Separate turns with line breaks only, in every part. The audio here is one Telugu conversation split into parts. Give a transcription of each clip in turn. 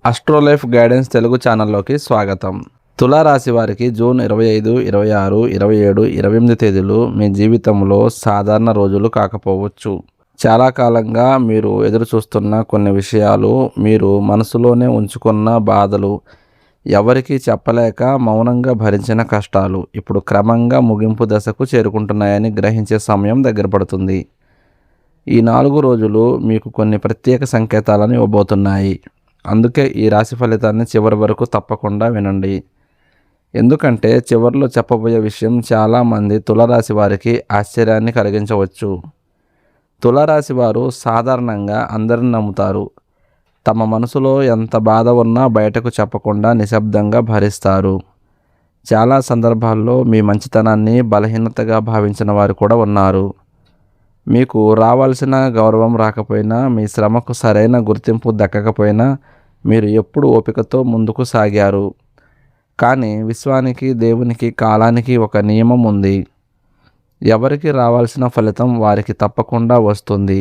ఆస్ట్రోలైఫ్ గైడెన్స్ తెలుగు ఛానల్లోకి స్వాగతం. తులారాశి వారికి జూన్ 25, 26, 27, 28 తేదీలు మీ జీవితంలో సాధారణ రోజులు కాకపోవచ్చు. చాలా కాలంగా మీరు ఎదురు చూస్తున్న కొన్ని విషయాలు, మీరు మనసులోనే ఉంచుకున్న బాధలు, ఎవరికీ చెప్పలేక మౌనంగా భరించిన కష్టాలు ఇప్పుడు క్రమంగా ముగింపు దశకు చేరుకుంటున్నాయని గ్రహించే సమయం దగ్గర పడుతుంది. ఈ 4 రోజులు మీకు కొన్ని ప్రత్యేక సంకేతాలను ఇవ్వబోతున్నాయి. అందుకే ఈ రాశి ఫలితాన్ని చివరి వరకు తప్పకుండా వినండి. ఎందుకంటే చివరిలో చెప్పబోయే విషయం చాలామంది తులారాశి వారికి ఆశ్చర్యాన్ని కలిగించవచ్చు. తులారాశి వారు సాధారణంగా అందరిని నమ్ముతారు. తమ మనసులో ఎంత బాధ ఉన్నా బయటకు చెప్పకుండా నిశ్శబ్దంగా భరిస్తారు. చాలా సందర్భాల్లో మీ మంచితనాన్ని బలహీనతగా భావించిన వారు కూడా ఉన్నారు. మీకు రావాల్సిన గౌరవం రాకపోయినా, మీ శ్రమకు సరైన గుర్తింపు దక్కకపోయినా మీరు ఎప్పుడు ఓపికతో ముందుకు సాగారు. కానీ విశ్వానికి, దేవునికి, కాలానికి ఒక నియమం ఉంది. ఎవరికి రావాల్సిన ఫలితం వారికి తప్పకుండా వస్తుంది.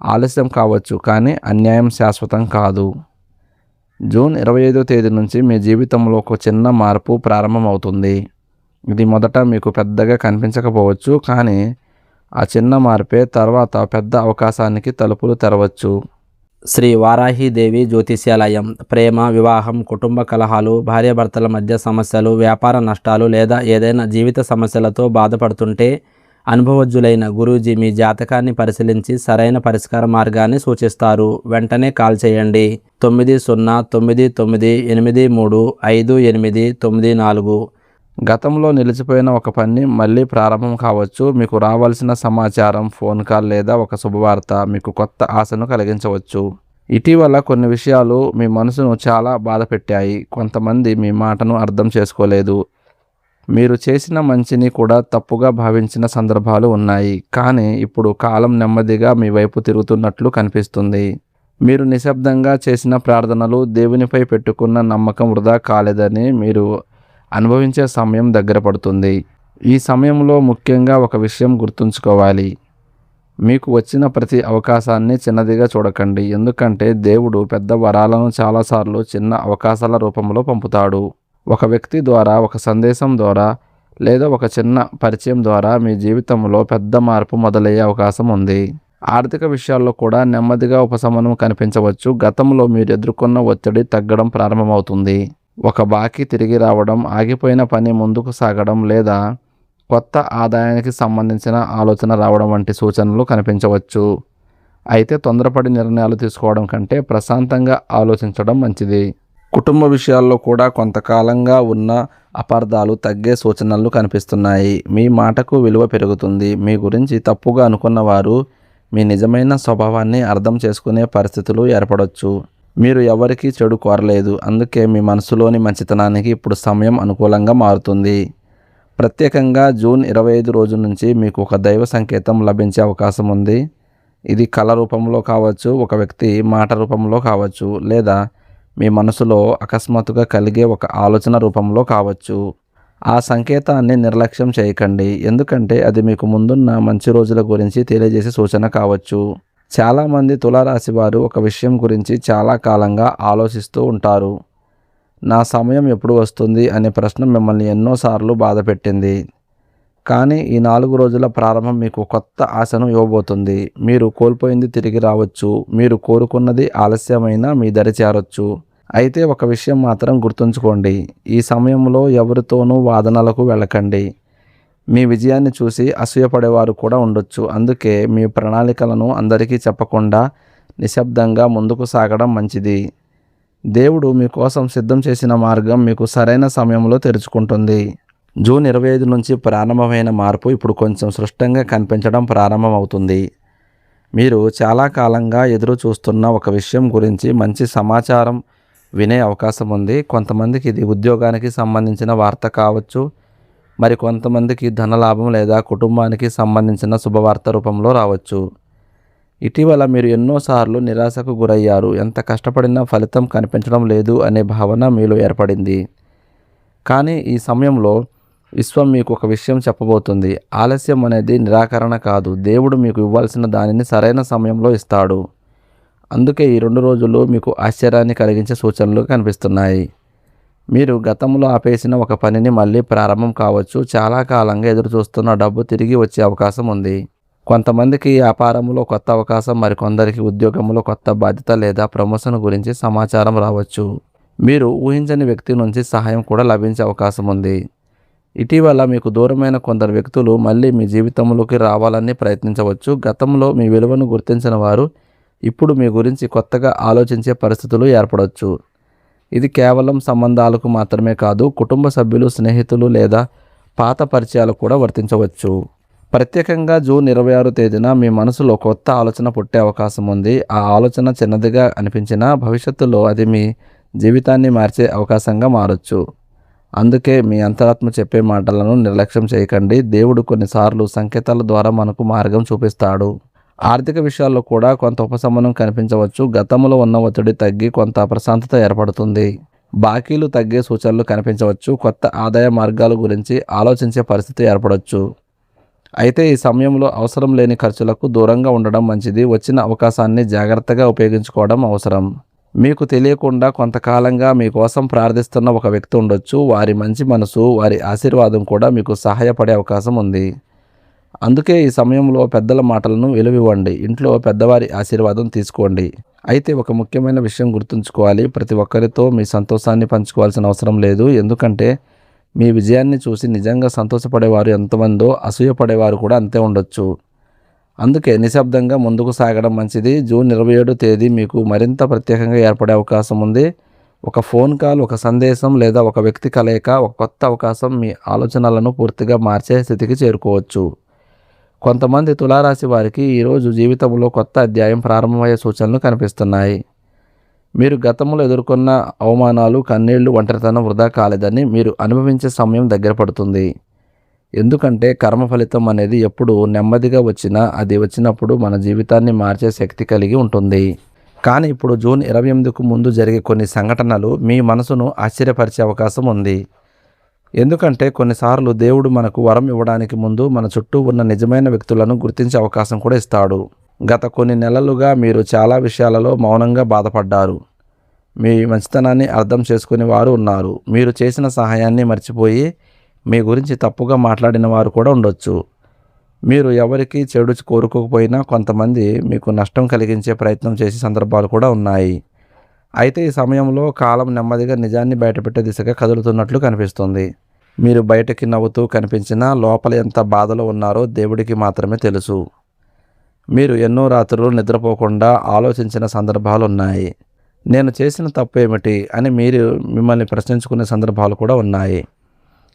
ఆలస్యం కావచ్చు, కానీ అన్యాయం శాశ్వతం కాదు. జూన్ 25వ తేదీ నుంచి మీ జీవితంలో ఒక చిన్న మార్పు ప్రారంభమవుతుంది. ఇది మొదట మీకు పెద్దగా కనిపించకపోవచ్చు, కానీ ఆ చిన్న మార్పే తర్వాత పెద్ద అవకాశానికి తలుపులు తెరవచ్చు.
శ్రీ వారాహిదేవి జ్యోతిష్యాలయం. ప్రేమ, వివాహం, కుటుంబ కలహాలు, భార్యాభర్తల మధ్య సమస్యలు, వ్యాపార నష్టాలు లేదా ఏదైనా జీవిత సమస్యలతో బాధపడుతుంటే అనుభవజ్ఞులైన గురూజీ మీ జాతకాన్ని పరిశీలించి సరైన పరిష్కార మార్గాన్ని సూచిస్తారు. వెంటనే కాల్ చేయండి. 909938358994.
గతంలో నిలిచిపోయిన ఒక పని మళ్ళీ ప్రారంభం కావచ్చు. మీకు రావాల్సిన సమాచారం, ఫోన్ కాల్ లేదా ఒక శుభవార్త మీకు కొత్త ఆశను కలిగించవచ్చు. ఇటీవల కొన్ని విషయాలు మీ మనసును చాలా బాధ పెట్టాయి. కొంతమంది మీ మాటను అర్థం చేసుకోలేదు. మీరు చేసిన మంచిని కూడా తప్పుగా భావించిన సందర్భాలు ఉన్నాయి. కానీ ఇప్పుడు కాలం నెమ్మదిగా మీ వైపు తిరుగుతున్నట్లు కనిపిస్తుంది. మీరు నిశ్శబ్దంగా చేసిన ప్రార్థనలు, దేవునిపై పెట్టుకున్న నమ్మకం వృధా కాలేదని మీరు అనుభవించే సమయం దగ్గర పడుతుంది. ఈ సమయంలో ముఖ్యంగా ఒక విషయం గుర్తుంచుకోవాలి. మీకు వచ్చిన ప్రతి అవకాశాన్ని చిన్నదిగా చూడకండి. ఎందుకంటే దేవుడు పెద్ద వరాలను చాలాసార్లు చిన్న అవకాశాల రూపంలో పంపుతాడు. ఒక వ్యక్తి ద్వారా, ఒక సందేశం ద్వారా లేదా ఒక చిన్న పరిచయం ద్వారా మీ జీవితంలో పెద్ద మార్పు మొదలయ్యే అవకాశం ఉంది. ఆర్థిక విషయాల్లో కూడా నెమ్మదిగా ఉపశమనం కనిపించవచ్చు. గతంలో మీరు ఎదుర్కొన్న ఒత్తిడి తగ్గడం ప్రారంభమవుతుంది. ఒక బాకీ తిరిగి రావడం, ఆగిపోయిన పని ముందుకు సాగడం లేదా కొత్త ఆదాయానికి సంబంధించిన ఆలోచన రావడం వంటి సూచనలు కనిపించవచ్చు. అయితే తొందరపడి నిర్ణయాలు తీసుకోవడం కంటే ప్రశాంతంగా ఆలోచించడం మంచిది. కుటుంబ విషయాల్లో కూడా కొంతకాలంగా ఉన్న అపార్థాలు తగ్గే సూచనలు కనిపిస్తున్నాయి. మీ మాటకు విలువ పెరుగుతుంది. మీ గురించి తప్పుగా అనుకున్న వారు మీ నిజమైన స్వభావాన్ని అర్థం చేసుకునే పరిస్థితులు ఏర్పడవచ్చు. మీరు ఎవరికీ చెడు కోరలేదు. అందుకే మీ మనసులోని మంచితనానికి ఇప్పుడు సమయం అనుకూలంగా మారుతుంది. ప్రత్యేకంగా జూన్ 25 రోజు నుంచి మీకు ఒక దైవ సంకేతం లభించే అవకాశం ఉంది. ఇది కళ రూపంలో కావచ్చు, ఒక వ్యక్తి మాట రూపంలో కావచ్చు, లేదా మీ మనసులో అకస్మాత్తుగా కలిగే ఒక ఆలోచన రూపంలో కావచ్చు. ఆ సంకేతాన్ని నిర్లక్ష్యం చేయకండి. ఎందుకంటే అది మీకు ముందున్న మంచి రోజుల గురించి తెలియజేసే సూచన కావచ్చు. చాలామంది తులారాశి వారు ఒక విషయం గురించి చాలా కాలంగా ఆలోచిస్తూ ఉంటారు. నా సమయం ఎప్పుడు వస్తుంది అనే ప్రశ్న మిమ్మల్ని ఎన్నోసార్లు బాధ పెట్టింది. కానీ ఈ 4 రోజుల ప్రారంభం మీకు కొత్త ఆశను ఇవ్వబోతుంది. మీరు కోల్పోయింది తిరిగి రావచ్చు. మీరు కోరుకున్నది ఆలస్యమైనా మీ దరి చేరొచ్చు. అయితే ఒక విషయం మాత్రం గుర్తుంచుకోండి. ఈ సమయంలో ఎవరితోనూ వాదనలకు వెళ్ళకండి. మీ విజయాన్ని చూసి అసూయపడేవారు కూడా ఉండొచ్చు. అందుకే మీ ప్రణాళికలను అందరికీ చెప్పకుండా నిశ్శబ్దంగా ముందుకు సాగడం మంచిది. దేవుడు మీకోసం సిద్ధం చేసిన మార్గం మీకు సరైన సమయంలో తెరుచుకుంటుంది. జూన్ 25 నుంచి ప్రారంభమైన మార్పు ఇప్పుడు కొంచెం స్పష్టంగా కనిపించడం ప్రారంభమవుతుంది. మీరు చాలా కాలంగా ఎదురు చూస్తున్న ఒక విషయం గురించి మంచి సమాచారం వినే అవకాశం ఉంది. కొంతమందికి ఇది ఉద్యోగానికి సంబంధించిన వార్త కావచ్చు. మరి కొంతమందికి ధనలాభం లేదా కుటుంబానికి సంబంధించిన శుభవార్త రూపంలో రావచ్చు. ఇటీవల మీరు ఎన్నోసార్లు నిరాశకు గురయ్యారు. ఎంత కష్టపడినా ఫలితం కనిపించడం లేదు అనే భావన మీలో ఏర్పడింది. కానీ ఈ సమయంలో విశ్వం మీకు ఒక విషయం చెప్పబోతుంది. ఆలస్యం అనేది నిరాకరణ కాదు. దేవుడు మీకు ఇవ్వాల్సిన దానిని సరైన సమయంలో ఇస్తాడు. అందుకే ఈ 2 రోజులు మీకు ఆశ్చర్యాన్ని కలిగించే సూచనలు కనిపిస్తున్నాయి. మీరు గతంలో ఆపేసిన ఒక పనిని మళ్ళీ ప్రారంభం కావచ్చు. చాలా కాలంగా ఎదురుచూస్తున్న డబ్బు తిరిగి వచ్చే అవకాశం ఉంది. కొంతమందికి వ్యాపారంలో కొత్త అవకాశం, మరికొందరికి ఉద్యోగంలో కొత్త బాధ్యత లేదా ప్రమోషన్ గురించి సమాచారం రావచ్చు. మీరు ఊహించని వ్యక్తి నుంచి సహాయం కూడా లభించే అవకాశం ఉంది. ఇటీవల మీకు దూరమైన కొందరు వ్యక్తులు మళ్ళీ మీ జీవితంలోకి రావాలని ప్రయత్నించవచ్చు. గతంలో మీ విలువను గుర్తించిన వారు ఇప్పుడు మీ గురించి కొత్తగా ఆలోచించే పరిస్థితులు ఏర్పడవచ్చు. ఇది కేవలం సంబంధాలకు మాత్రమే కాదు, కుటుంబ సభ్యులు, స్నేహితులు లేదా పాత పరిచయాలు కూడా వర్తించవచ్చు. ప్రత్యేకంగా జూన్ 26 తేదీన మీ మనసులో కొత్త ఆలోచన పుట్టే అవకాశం ఉంది. ఆ ఆలోచన చిన్నదిగా అనిపించినా భవిష్యత్తులో అది మీ జీవితాన్ని మార్చే అవకాశంగా మారచ్చు. అందుకే మీ అంతరాత్మ చెప్పే మాటలను నిర్లక్ష్యం చేయకండి. దేవుడు కొన్నిసార్లు సంకేతాల ద్వారా మనకు మార్గం చూపిస్తాడు. ఆర్థిక విషయాల్లో కూడా కొంత ఉపశమనం కనిపించవచ్చు. గతంలో ఉన్న ఒత్తిడి తగ్గి కొంత ప్రశాంతత ఏర్పడుతుంది. బాకీలు తగ్గే సూచనలు కనిపించవచ్చు. కొత్త ఆదాయ మార్గాల గురించి ఆలోచించే పరిస్థితి ఏర్పడవచ్చు. అయితే ఈ సమయంలో అవసరం లేని ఖర్చులకు దూరంగా ఉండడం మంచిది. వచ్చిన అవకాశాన్ని జాగ్రత్తగా ఉపయోగించుకోవడం అవసరం. మీకు తెలియకుండా కొంతకాలంగా మీకోసం ప్రార్థిస్తున్న ఒక వ్యక్తి ఉండొచ్చు. వారి మంచి మనసు, వారి ఆశీర్వాదం కూడా మీకు సహాయపడే అవకాశం ఉంది. అందుకే ఈ సమయంలో పెద్దల మాటలను విలువివ్వండి. ఇంట్లో పెద్దవారి ఆశీర్వాదం తీసుకోండి. అయితే ఒక ముఖ్యమైన విషయం గుర్తుంచుకోవాలి. ప్రతి ఒక్కరితో మీ సంతోషాన్ని పంచుకోవాల్సిన అవసరం లేదు. ఎందుకంటే మీ విజయాన్ని చూసి నిజంగా సంతోషపడేవారు ఎంతమందో అసూయపడేవారు కూడా అంతే ఉండొచ్చు. అందుకే నిశ్శబ్దంగా ముందుకు సాగడం మంచిది. జూన్ 27 తేదీ మీకు మరింత ప్రత్యేకంగా ఏర్పడే అవకాశం ఉంది. ఒక ఫోన్ కాల్, ఒక సందేశం లేదా ఒక వ్యక్తి కలయిక, ఒక కొత్త అవకాశం మీ ఆలోచనలను పూర్తిగా మార్చే స్థితికి చేరుకోవచ్చు. కొంతమంది తులారాశి వారికి ఈరోజు జీవితంలో కొత్త అధ్యాయం ప్రారంభమయ్యే సూచనలు కనిపిస్తున్నాయి. మీరు గతంలో ఎదుర్కొన్న అవమానాలు, కన్నీళ్లు, ఒంటరితనం వృధా కాలేదని మీరు అనుభవించే సమయం దగ్గర పడుతుంది. ఎందుకంటే కర్మ ఫలితం అనేది ఎప్పుడు నెమ్మదిగా వచ్చినా అది వచ్చినప్పుడు మన జీవితాన్ని మార్చే శక్తి కలిగి ఉంటుంది. కానీ ఇప్పుడు జూన్ 28కు ముందు జరిగే కొన్ని సంఘటనలు మీ మనసును ఆశ్చర్యపరిచే అవకాశం ఉంది. ఎందుకంటే కొన్నిసార్లు దేవుడు మనకు వరం ఇవ్వడానికి ముందు మన చుట్టూ ఉన్న నిజమైన వ్యక్తులను గుర్తించే అవకాశం కూడా ఇస్తాడు. గత కొన్ని నెలలుగా మీరు చాలా విషయాలలో మౌనంగా బాధపడ్డారు. మీ మంచితనాన్ని అర్థం చేసుకునే వారు ఉన్నారు. మీరు చేసిన సహాయాన్ని మర్చిపోయి మీ గురించి తప్పుగా మాట్లాడిన వారు కూడా ఉండొచ్చు. మీరు ఎవరికి చెడు కోరుకోకపోయినా కొంతమంది మీకు నష్టం కలిగించే ప్రయత్నం చేసే సందర్భాలు కూడా ఉన్నాయి. అయితే ఈ సమయంలో కాలం నెమ్మదిగా నిజాన్ని బయటపెట్టే దిశగా కదులుతున్నట్లు కనిపిస్తుంది. మీరు బయటకి నవ్వుతూ కనిపించినా లోపల ఎంత బాధలో ఉన్నారో దేవుడికి మాత్రమే తెలుసు. మీరు ఎన్నో రాత్రులు నిద్రపోకుండా ఆలోచించిన సందర్భాలు ఉన్నాయి. నేను చేసిన తప్పు ఏమిటి అని మీరు మిమ్మల్ని ప్రశ్నించుకునే సందర్భాలు కూడా ఉన్నాయి.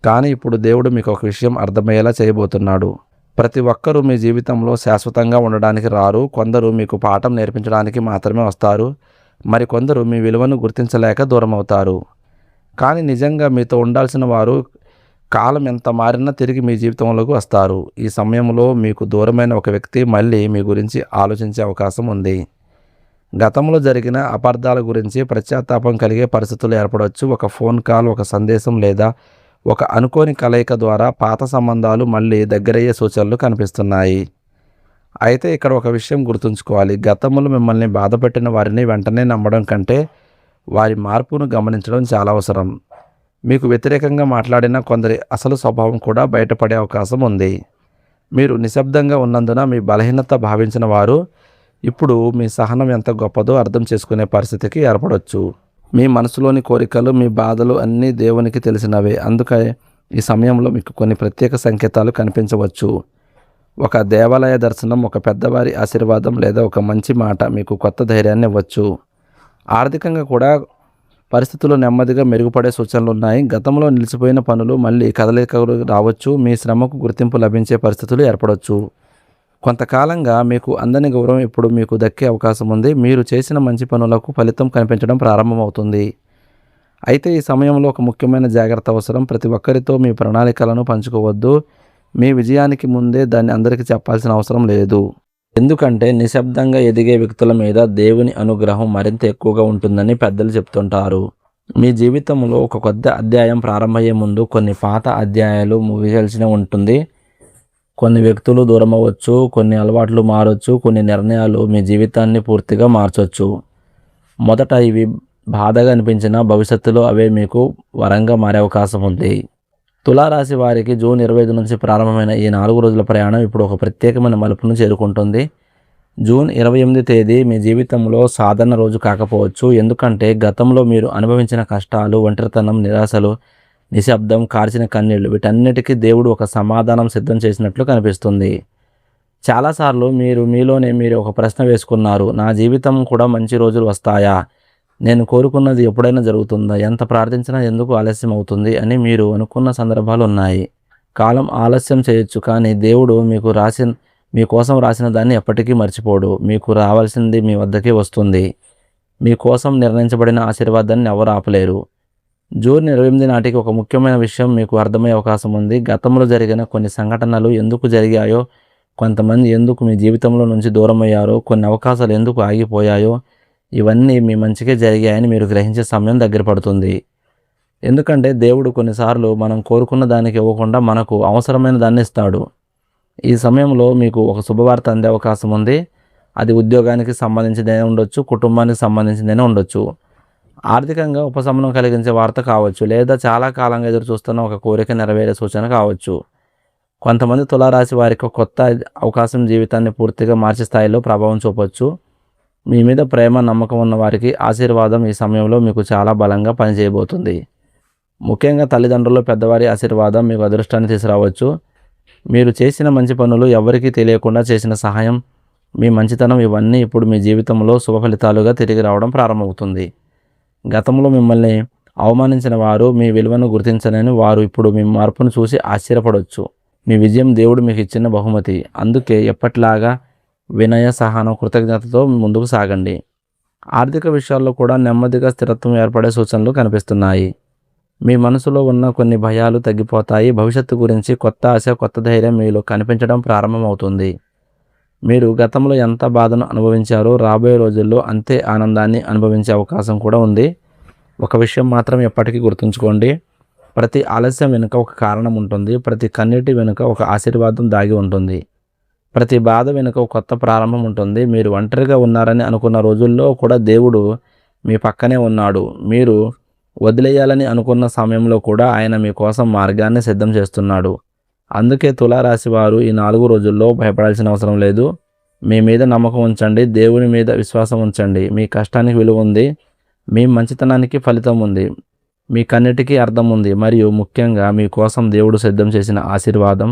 కానీ ఇప్పుడు దేవుడు మీకు ఒక విషయం అర్థమయ్యేలా చేయబోతున్నాడు. ప్రతి ఒక్కరూ మీ జీవితంలో శాశ్వతంగా ఉండడానికి రారు. కొందరు మీకు పాఠం నేర్పించడానికి మాత్రమే వస్తారు. మరికొందరు మీ విలువను గుర్తించలేక దూరం అవుతారు. కానీ నిజంగా మీతో ఉండాల్సిన వారు కాలం ఎంత మారినా తిరిగి మీ జీవితంలోకి వస్తారు. ఈ సమయంలో మీకు దూరమైన ఒక వ్యక్తి మళ్ళీ మీ గురించి ఆలోచించే అవకాశం ఉంది. గతంలో జరిగిన అపార్థాల గురించి పశ్చాత్తాపం కలిగే పరిస్థితులు ఏర్పడవచ్చు. ఒక ఫోన్ కాల్, ఒక సందేశం లేదా ఒక అనుకోని కలయిక ద్వారా పాత సంబంధాలు మళ్ళీ దగ్గరయ్యే సూచనలు కనిపిస్తున్నాయి. అయితే ఇక్కడ ఒక విషయం గుర్తుంచుకోవాలి. గతంలో మిమ్మల్ని బాధపెట్టిన వారిని వెంటనే నమ్మడం కంటే వారి మార్పును గమనించడం చాలా అవసరం. మీకు వ్యతిరేకంగా మాట్లాడిన కొందరి అసలు స్వభావం కూడా బయటపడే అవకాశం ఉంది. మీరు నిశ్శబ్దంగా ఉన్నందున మీ బలహీనత భావించిన వారు ఇప్పుడు మీ సహనం ఎంత గొప్పదో అర్థం చేసుకునే పరిస్థితికి ఏర్పడవచ్చు. మీ మనసులోని కోరికలు, మీ బాధలు అన్నీ దేవునికి తెలిసినవే. అందుకే ఈ సమయంలో మీకు కొన్ని ప్రత్యేక సంకేతాలు కనిపించవచ్చు. ఒక దేవాలయ దర్శనం, ఒక పెద్దవారి ఆశీర్వాదం లేదా ఒక మంచి మాట మీకు కొత్త ధైర్యాన్ని ఇవ్వచ్చు. ఆర్థికంగా కూడా పరిస్థితులు నెమ్మదిగా మెరుగుపడే సూచనలు ఉన్నాయి. గతంలో నిలిచిపోయిన పనులు మళ్ళీ కదలికలు రావచ్చు. మీ శ్రమకు గుర్తింపు లభించే పరిస్థితులు ఏర్పడవచ్చు. కొంతకాలంగా మీకు అందని గౌరవం ఇప్పుడు మీకు దక్కే అవకాశం ఉంది. మీరు చేసిన మంచి పనులకు ఫలితం కనిపించడం ప్రారంభమవుతుంది. అయితే ఈ సమయంలో ఒక ముఖ్యమైన జాగ్రత్త అవసరం. ప్రతి ఒక్కరితో మీ ప్రణాళికలను పంచుకోవద్దు. మీ విజయానికి ముందే దాన్ని అందరికీ చెప్పాల్సిన అవసరం లేదు. ఎందుకంటే నిశ్శబ్దంగా ఎదిగే వ్యక్తుల మీద దేవుని అనుగ్రహం మరింత ఎక్కువగా ఉంటుందని పెద్దలు చెప్తుంటారు. మీ జీవితంలో ఒక కొత్త అధ్యాయం ప్రారంభమయ్యే ముందు కొన్ని పాత అధ్యాయాలు ముగియాల్సి ఉంటుంది.
కొన్ని వ్యక్తులు దూరం అవ్వచ్చు, కొన్ని అలవాట్లు మారొచ్చు, కొన్ని నిర్ణయాలు మీ జీవితాన్ని పూర్తిగా మార్చొచ్చు. మొదట ఇవి బాధగా అనిపించినా భవిష్యత్తులో అవే మీకు వరంగా మారే అవకాశం ఉంది. తులారాశి వారికి జూన్ 25 నుంచి ప్రారంభమైన ఈ 4 రోజుల ప్రయాణం ఇప్పుడు ఒక ప్రత్యేకమైన మలుపును చేరుకుంటుంది. జూన్ 28 తేదీ మీ జీవితంలో సాధారణ రోజు కాకపోవచ్చు. ఎందుకంటే గతంలో మీరు అనుభవించిన కష్టాలు, ఒంటరితనం, నిరాశలు, నిశ్శబ్దం, కార్చిన కన్నీళ్లు వీటన్నిటికీ దేవుడు ఒక సమాధానం సిద్ధం చేసినట్లు కనిపిస్తుంది. చాలాసార్లు మీలోనే మీరు ఒక ప్రశ్న వేసుకున్నారు. నా జీవితం కూడా మంచి రోజులు వస్తాయా? నేను కోరుకున్నది ఎప్పుడైనా జరుగుతుందా? ఎంత ప్రార్థించినా ఎందుకు ఆలస్యం అవుతుంది అని మీరు అనుకున్న సందర్భాలు ఉన్నాయి. కాలం ఆలస్యం చేయొచ్చు, కానీ దేవుడు మీకోసం రాసిన దాన్ని ఎప్పటికీ మర్చిపోడు. మీకు రావాల్సింది మీ వద్దకే వస్తుంది. మీకోసం నిర్ణయించబడిన ఆశీర్వాదాన్ని ఎవరు ఆపలేరు. జూన్ 28 నాటికి ఒక ముఖ్యమైన విషయం మీకు అర్థమయ్యే అవకాశం ఉంది. గతంలో జరిగిన కొన్ని సంఘటనలు ఎందుకు జరిగాయో, కొంతమంది ఎందుకు మీ జీవితంలో నుంచి దూరమయ్యారో, కొన్ని అవకాశాలు ఎందుకు ఆగిపోయాయో ఇవన్నీ మీ మంచికే జరిగాయని మీరు గ్రహించే సమయం దగ్గర పడుతుంది. ఎందుకంటే దేవుడు కొన్నిసార్లు మనం కోరుకున్న దానికి ఇవ్వకుండా మనకు అవసరమైన దాన్ని ఇస్తాడు. ఈ సమయంలో మీకు ఒక శుభవార్త అందే అవకాశం ఉంది. అది ఉద్యోగానికి సంబంధించిందైనా ఉండొచ్చు, కుటుంబానికి సంబంధించిందైనా ఉండొచ్చు. ఆర్థికంగా ఉపశమనం కలిగించే వార్త కావచ్చు, లేదా చాలా కాలంగా ఎదురు చూస్తున్న ఒక కోరిక నెరవేరే సూచన కావచ్చు. కొంతమంది తులారాశి వారికి కొత్త అవకాశం జీవితాన్ని పూర్తిగా మార్చే స్థాయిలో ప్రభావం చూపొచ్చు. మీ మీద ప్రేమ, నమ్మకం ఉన్న వారికి ఆశీర్వాదం ఈ సమయంలో మీకు చాలా బలంగా పనిచేయబోతుంది. ముఖ్యంగా తల్లిదండ్రులు, పెద్దవారి ఆశీర్వాదం మీకు అదృష్టాన్ని తీసుకురావచ్చు. మీరు చేసిన మంచి పనులు, ఎవరికీ తెలియకుండా చేసిన సహాయం, మీ మంచితనం ఇవన్నీ ఇప్పుడు మీ జీవితంలో శుభ ఫలితాలుగా తిరిగి రావడం ప్రారంభమవుతుంది. గతంలో మిమ్మల్ని అవమానించిన వారు, మీ విలువను గుర్తించలేని వారు ఇప్పుడు మీ మార్పును చూసి ఆశ్చర్యపడవచ్చు. మీ విజయం దేవుడు మీకు ఇచ్చిన బహుమతి. అందుకే ఎప్పటిలాగా వినయ, సహనం, కృతజ్ఞతతో ముందుకు సాగండి. ఆర్థిక విషయాల్లో కూడా నెమ్మదిగా స్థిరత్వం ఏర్పడే సూచనలు కనిపిస్తున్నాయి. మీ మనసులో ఉన్న కొన్ని భయాలు తగ్గిపోతాయి. భవిష్యత్తు గురించి కొత్త ఆశ, కొత్త ధైర్యం మీలో కనిపించడం ప్రారంభమవుతుంది. మీరు గతంలో ఎంత బాధను అనుభవించారో రాబోయే రోజుల్లో అంతే ఆనందాన్ని అనుభవించే అవకాశం కూడా ఉంది. ఒక విషయం మాత్రం ఎప్పటికీ గుర్తుంచుకోండి. ప్రతి ఆలస్యం వెనుక ఒక కారణం ఉంటుంది. ప్రతి కన్నీటి వెనుక ఒక ఆశీర్వాదం దాగి ఉంటుంది. ప్రతి బాధ వెనుక ఒక కొత్త ప్రారంభం ఉంటుంది. మీరు ఒంటరిగా ఉన్నారని అనుకున్న రోజుల్లో కూడా దేవుడు మీ పక్కనే ఉన్నాడు. మీరు వదిలేయాలని అనుకున్న సమయంలో కూడా ఆయన మీకోసం మార్గాన్ని సిద్ధం చేస్తున్నాడు. అందుకే తులారాశి వారు ఈ 4 రోజుల్లో భయపడాల్సిన అవసరం లేదు. మీ మీద నమ్మకం ఉంచండి. దేవుని మీద విశ్వాసం ఉంచండి. మీ కష్టానికి విలువ ఉంది. మీ మంచితనానికి ఫలితం ఉంది. మీ కన్నిటికీ అర్థం ఉంది. మరియు ముఖ్యంగా మీకోసం దేవుడు సిద్ధం చేసిన ఆశీర్వాదం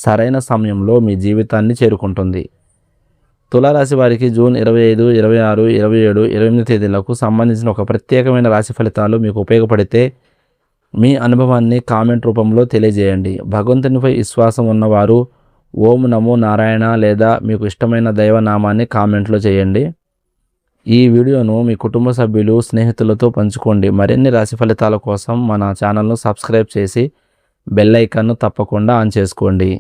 సరైన సమయంలో మీ జీవితాన్ని చేరుకుంటుంది. తులారాశి వారికి జూన్ 25, 26, 27, 28 తేదీలకు సంబంధించిన ఒక ప్రత్యేకమైన రాశి ఫలితాలు మీకు ఉపయోగపడితే మీ అనుభవాన్ని కామెంట్ రూపంలో తెలియజేయండి. భగవంతునిపై విశ్వాసం ఉన్నవారు ఓం నమో నారాయణ లేదా మీకు ఇష్టమైన దైవనామాన్ని కామెంట్లో చేయండి. ఈ వీడియోను మీ కుటుంబ సభ్యులు, స్నేహితులతో పంచుకోండి. మరిన్ని రాశి ఫలితాల కోసం మన ఛానల్ను సబ్స్క్రైబ్ చేసి బెల్ ఐకాన్ను తప్పకుండా ఆన్ చేసుకోండి.